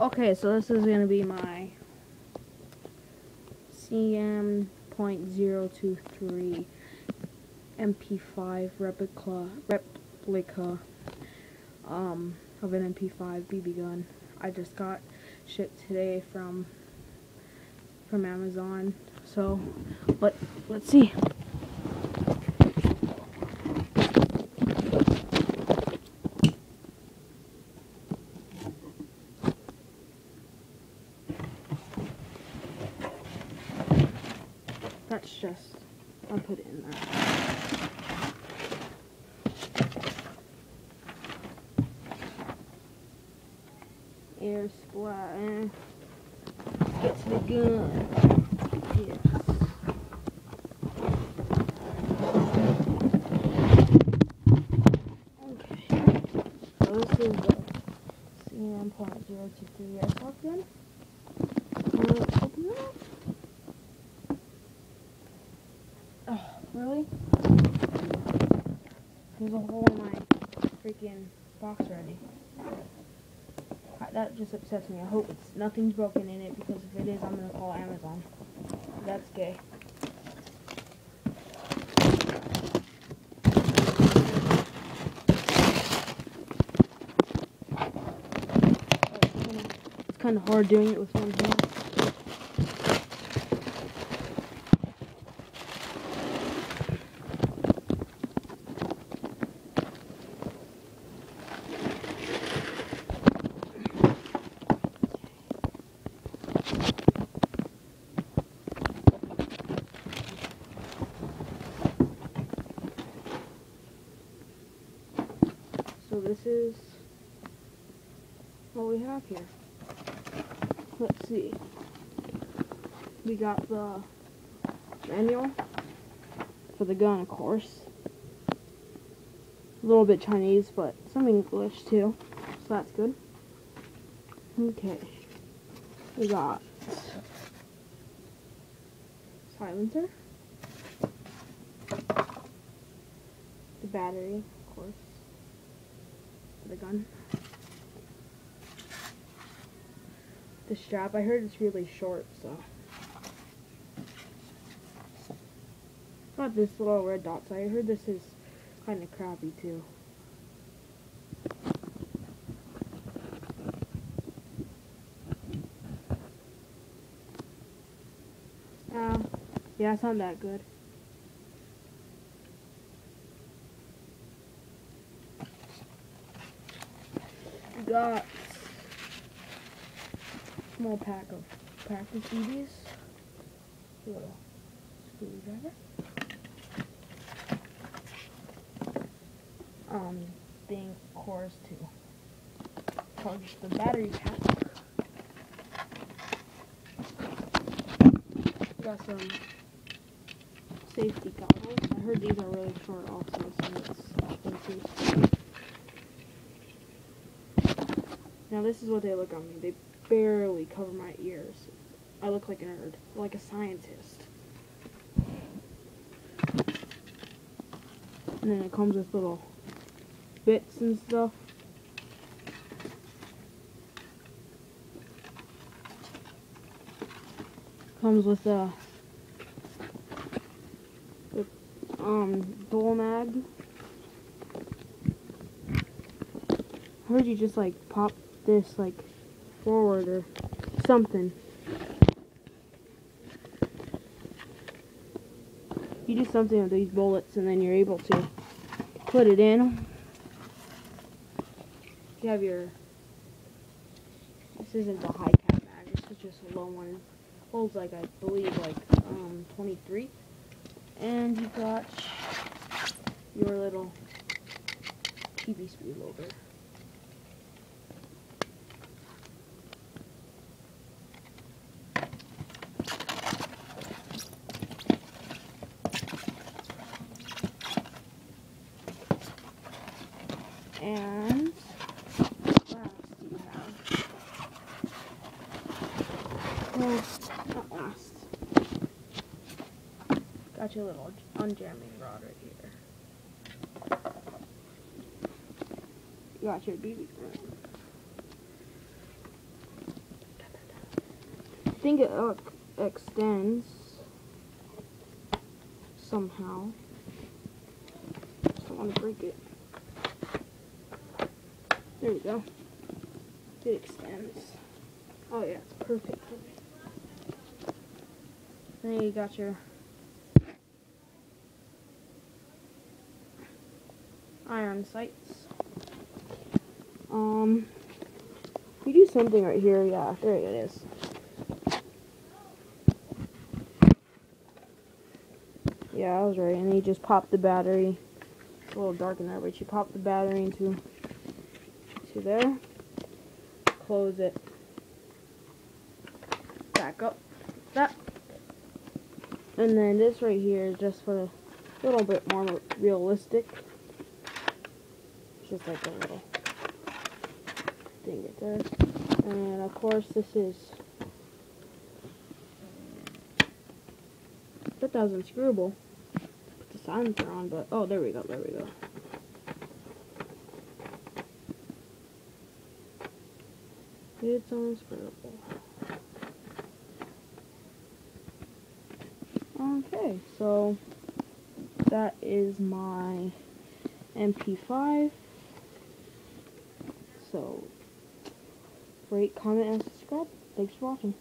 Okay, so this is going to be my CM.023 MP5 replica of an MP5 BB gun. I just got shipped today from Amazon. So let's see. That's just, I'll put it in there. Airsplat. Get to the gun. Yes. Okay. So this is the CM.023 airsoft gun. Let's open it up. Oh, really? There's a hole in my freaking box already. That just upsets me. I hope nothing's broken in it, because if it is, I'm gonna call Amazon. That's gay. It's kind of hard doing it with one hand. So this is what we have here. Let's see. We got the manual for the gun, of course. A little bit Chinese, but some English too, so that's good. Okay. We got silencer, the battery, of course, for the gun. The strap, I heard it's really short, so. Got this little red dots. I heard this is kind of crappy too. Yeah, it's not that good. Got a small pack of practice BBs. A little screwdriver. Thing, of course, to charge the battery pack. Got some safety goggles. I heard these are really short also, so it's expensive. Now this is what they look on me. They barely cover my ears. I look like a nerd, like a scientist. And then it comes with little bits and stuff. Comes with a dual mag. I heard you just like pop this like forward or something. You do something with these bullets and then you're able to put it in. You have your, this isn't the high cap mag, this is just a low one. It holds like, I believe, like 23. And you've got your little TV speed loader. And what else do you have? Well, not last. Got your little unjamming rod right here. You got your BB gun. think it extends somehow. Just don't want to break it. There we go. It extends. Oh yeah, it's perfect. Then you got your iron sights. You do something right here. Yeah, there it is. Yeah, I was right. And you just pop the battery. It's a little dark in there, but you pop the battery into there. Close it. Back up. That. And then this right here is just for a little bit more realistic. It's just like a little thing right there. And of course this is, that doesn't screwable. Put the silencer on, but oh, there we go, there we go. It's unscrewable. Okay, so that is my MP5. So rate, comment, and subscribe. Thanks for watching.